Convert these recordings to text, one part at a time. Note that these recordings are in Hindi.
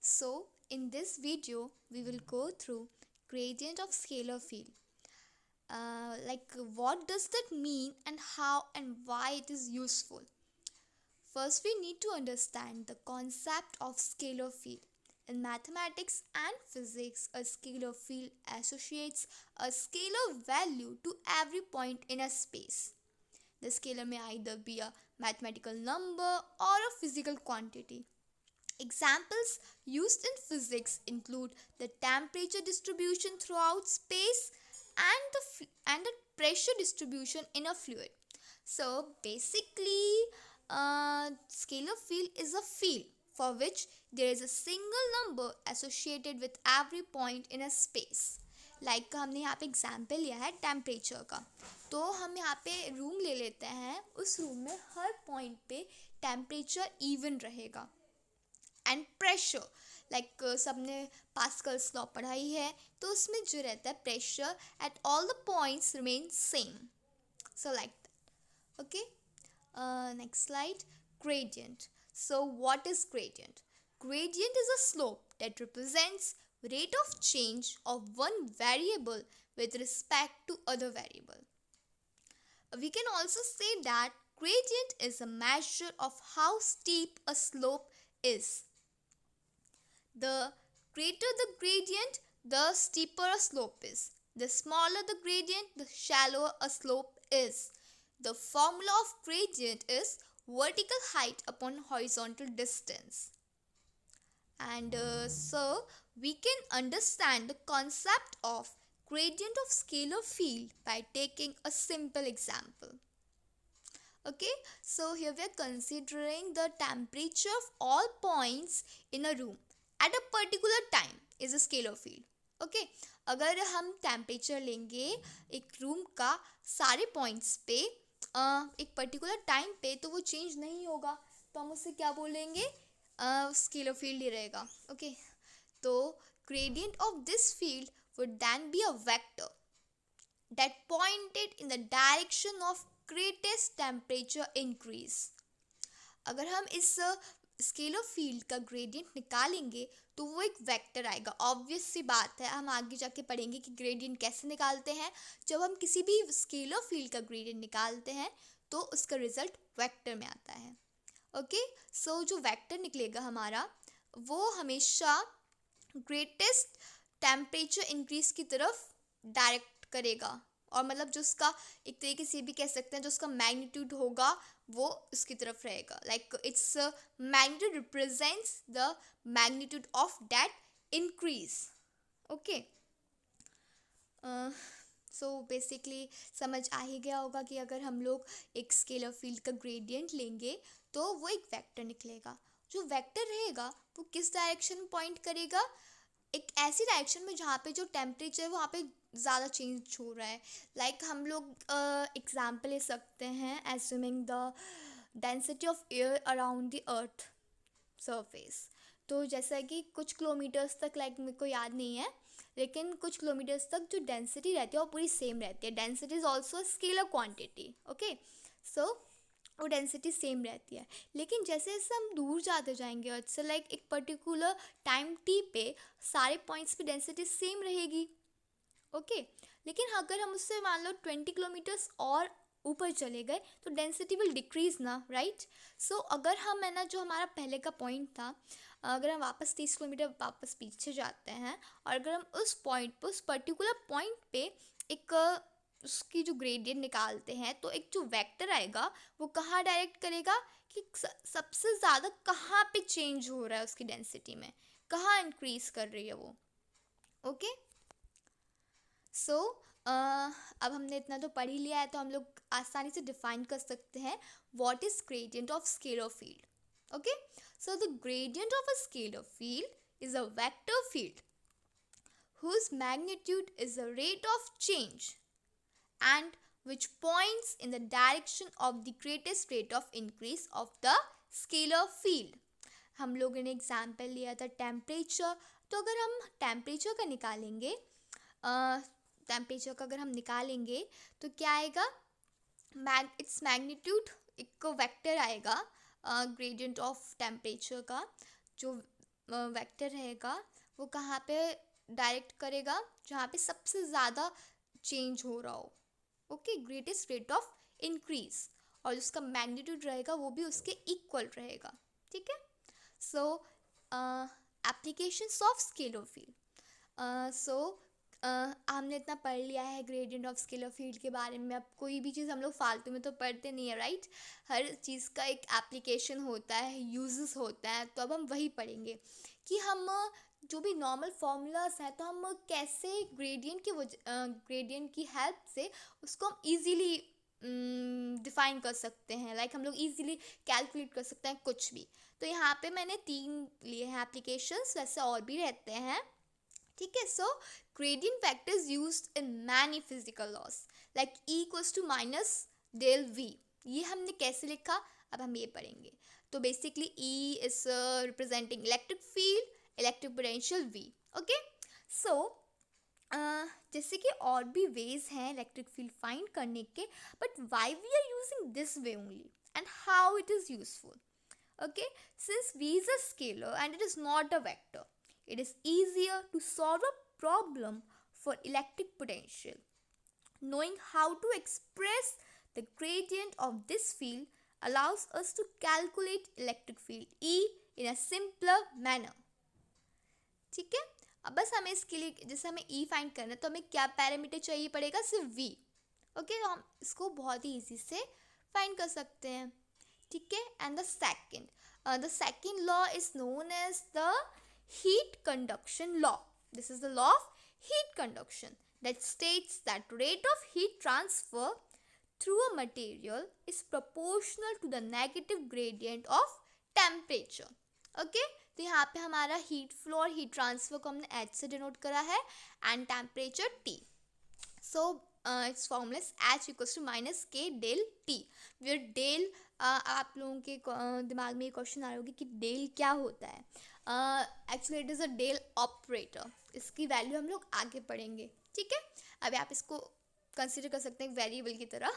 So in this video we will go through gradient of scalar field. Like what does that mean and how and why it is useful. First we need to understand the concept of scalar field. In mathematics and physics, a scalar field associates a scalar value to every point in a space. The scalar may either be a mathematical number or a physical quantity. Examples used in physics include the temperature distribution throughout space and the pressure distribution in a fluid. So basically, scalar field is a field for which there is a single number associated with every point in a space. Like हमने यहाँ पे एग्जाम्पल लिया है टेम्परेचर का, तो हम यहाँ पे रूम ले लेते हैं. उस रूम में हर पॉइंट पे टेम्परेचर इवन रहेगा. एंड प्रेशर लाइक सबने पास्कल्स लॉ पढ़ाई है, तो उसमें जो रहता है pressure at all the points remain same. So like that. Okay, next slide. Gradient. So what is gradient? Gradient is a slope that represents rate of change of one variable with respect to other variable. We can also say that gradient is a measure of how steep a slope is. The greater the gradient, the steeper a slope is. The smaller the gradient, the shallower a slope is. The formula of gradient is vertical height upon horizontal distance. And so we can understand the concept of gradient of scalar field by taking a simple example. Okay, so here we are considering the temperature of all points in a room at a particular time is a scalar field. Okay, अगर हम टेम्परेचर लेंगे एक रूम का सारे पॉइंट्स पे एक पर्टिकुलर टाइम पे, तो वो चेंज नहीं होगा, तो हम उससे क्या बोलेंगे, स्केलर फील्ड ही रहेगा. ओके, तो gradient of this field would then be a vector that pointed in the direction of greatest temperature increase. अगर हम इस स्केलर फील्ड का ग्रेडियंट निकालेंगे तो वो एक वेक्टर आएगा. ऑब्वियस सी बात है, हम आगे जाके पढ़ेंगे कि ग्रेडियंट कैसे निकालते हैं. जब हम किसी भी स्केलर फील्ड का ग्रेडियंट निकालते हैं तो उसका रिजल्ट वेक्टर में आता है. ओके, सो जो वेक्टर निकलेगा हमारा, वो हमेशा ग्रेटेस्ट टेम्परेचर इंक्रीज की तरफ डायरेक्ट करेगा. और मतलब जो उसका एक तरीके से भी कह सकते हैं, जो उसका मैग्नीट्यूड होगा वो उसकी तरफ रहेगा. Like its magnitude represents the magnitude of that increase. Okay, so basically समझ आ ही गया होगा कि अगर हम लोग एक स्केलर फील्ड का ग्रेडियंट लेंगे तो वो एक वेक्टर निकलेगा. जो वेक्टर रहेगा वो किस डायरेक्शन में पॉइंट करेगा, एक ऐसी डायरेक्शन में जहाँ पे जो टेम्परेचर है वहाँ पे ज़्यादा चेंज हो रहा है. लाइक हम लोग एग्जाम्पल ले सकते हैं, assuming the density of air around the earth surface. तो जैसा कि कुछ किलोमीटर्स तक, लाइक मेरे को याद नहीं है, लेकिन कुछ किलोमीटर्स तक जो डेंसिटी रहती है वो पूरी सेम रहती है. Density is also scalar quantity. Okay, so वो डेंसिटी सेम रहती है. लेकिन जैसे जैसे हम दूर जाते जाएंगे अर्थ से, लाइक एक पर्टिकुलर टाइम टी पे सारे पॉइंट्स पे डेंसिटी सेम रहेगी. ओके, लेकिन अगर हम उससे मान लो 20 किलोमीटर्स और ऊपर चले गए तो डेंसिटी विल डिक्रीज ना, राइट. सो अगर हम है ना, जो हमारा पहले का पॉइंट था, अगर हम वापस 30 किलोमीटर वापस पीछे जाते हैं और अगर हम उस पॉइंट पर, उस पर्टिकुलर पॉइंट पे एक उसकी जो ग्रेडियंट निकालते हैं, तो एक जो वेक्टर आएगा वो कहाँ डायरेक्ट करेगा कि सबसे ज़्यादा कहाँ पे चेंज हो रहा है उसकी डेंसिटी में, कहाँ इंक्रीज कर रही है वो. ओके, सो अब हमने इतना तो पढ़ ही लिया है, तो हम लोग आसानी से डिफाइन कर सकते हैं what is gradient of scalar field. Okay, so the gradient of a scalar field is a vector field whose magnitude is the rate of change and which points in the direction of the greatest rate of increase of the scalar field. हम लोगों ने एग्जाम्पल लिया था टेम्परेचर. तो अगर हम टेम्परेचर का निकालेंगे, टेम्परेचर का अगर हम निकालेंगे तो क्या आएगा, इट्स मैग्नीट्यूड एक वेक्टर आएगा ग्रेडियंट ऑफ टेम्परेचर का, जो वेक्टर रहेगा वो कहाँ पे डायरेक्ट करेगा, जहाँ पे सबसे ज़्यादा चेंज हो रहा हो, okay, greatest rate of increase, और उसका मैग्नीट्यूड रहेगा वो भी उसके इक्वल रहेगा, ठीक है। सो एप्लीकेशंस ऑफ स्केलर फील्ड। सो हमने इतना पढ़ लिया है ग्रेडियंट ऑफ स्केलर फील्ड के बारे में। अब कोई भी चीज़ हम लोग फालतू में तो पढ़ते नहीं है, राइट। हर चीज़ का एक एप्लीकेशन होता है, यूजेस होता है, तो अब हम वही पढ़ेंगे कि हम जो भी नॉर्मल फॉर्मूलाज हैं तो हम कैसे ग्रेडियंट की हेल्प से उसको हम इजीली डिफाइन कर सकते हैं, लाइक हम लोग इजीली कैलकुलेट कर सकते हैं कुछ भी। तो यहाँ पे मैंने 3 लिए हैं एप्लीकेशंस, वैसे और भी रहते हैं, ठीक है। So gradient vector is used in many physical laws like E equals to minus del V। ये हमने कैसे लिखा, अब हम ये पढ़ेंगे। तो basically E is representing electric field, electric potential V, okay. So जैसे कि और भी वेज हैं इलेक्ट्रिक फील्ड फाइंड करने के, but why we are using this way only and how it is useful, okay, since V is a scalar and it is not a vector, it is easier to solve a problem for electric potential. Knowing how to express the gradient of this field allows us to calculate electric field E in a simpler manner, ठीक है। अब बस हमें इसके लिए, जैसे हमें E फाइंड करना है तो हमें क्या पैरामीटर चाहिए पड़ेगा, सिर्फ V, ओके। तो हम इसको बहुत ही ईजी से फाइंड कर सकते हैं, ठीक है। And the second law is known as the heat conduction law. This is the law of heat conduction that states that rate of heat transfer through a material is proportional to the negative gradient of temperature, okay। तो यहाँ पे हमारा हीट फ्लो और हीट ट्रांसफर को हमने H से डिनोट करा है and temperature T। So its formula H equals to minus K del T, where del आप लोगों के दिमाग में ये क्वेश्चन आ रहा होगा कि डेल क्या होता है। Actually it is a del operator, इसकी वैल्यू हम लोग आगे पढ़ेंगे, ठीक है। अभी आप इसको कंसिडर कर सकते हैं वेरिएबल की तरह,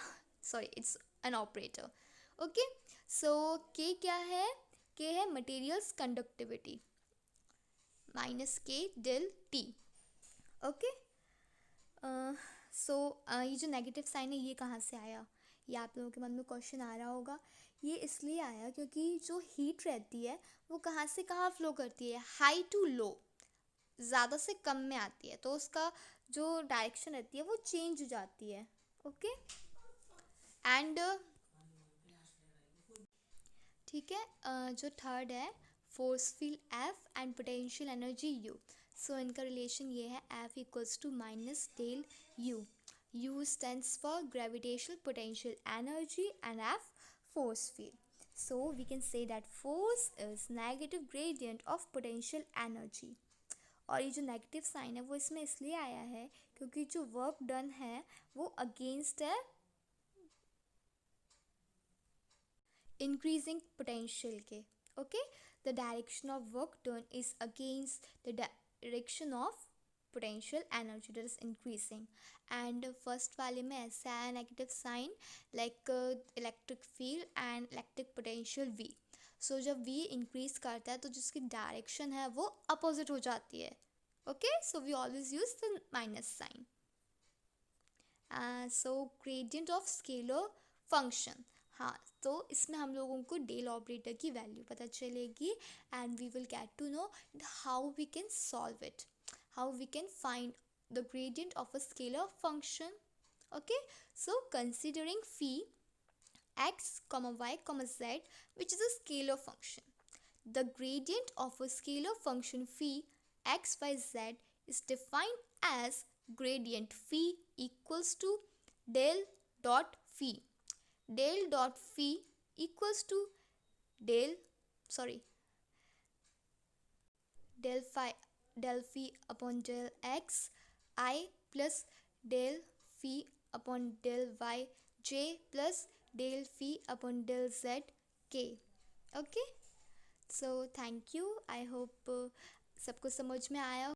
sorry it's an operator, okay. So K क्या है, के है materials conductivity minus K del T, okay. So ये जो नेगेटिव साइन है ये कहाँ से आया, ये आप लोगों के मन में क्वेश्चन आ रहा होगा। ये इसलिए आया क्योंकि जो हीट रहती है वो कहाँ से कहाँ फ्लो करती है, हाई टू लो, ज़्यादा से कम में आती है, तो उसका जो डायरेक्शन रहती है वो चेंज हो जाती है, ओके। एंड ठीक है, जो थर्ड है force field F and potential energy U। So इनका रिलेशन ये है F equals to minus del U। U stands for gravitational potential energy and F force field. So we can say that force is negative gradient of potential energy. और ये जो नेगेटिव साइन है वो इसमें इसलिए आया है क्योंकि जो वर्क डन है वो अगेंस्ट है इंक्रीजिंग पोटेंशियल के, okay. The direction of work done is against the direction of potential energy that is increasing. And first वाले में ऐसा है negative sign like electric field and electric potential V। So जब V इंक्रीज करता है तो जिसकी डायरेक्शन है वो अपोजिट हो जाती है, okay, so we always use the minus sign. So gradient of scalar function, हाँ, तो इसमें हम लोगों को डेल ऑपरेटर की वैल्यू पता चलेगी and we will get to know how we can solve it, how we can find the gradient of a scalar function, okay. So considering phi x, y, z which is a scalar function, the gradient of a scalar function phi x, y, z is defined as gradient phi equals to del dot phi. Del dot phi equals to del phi upon del x I plus del phi upon del y j plus del phi upon del z k, okay। So thank you, I hope सबको समझ में आया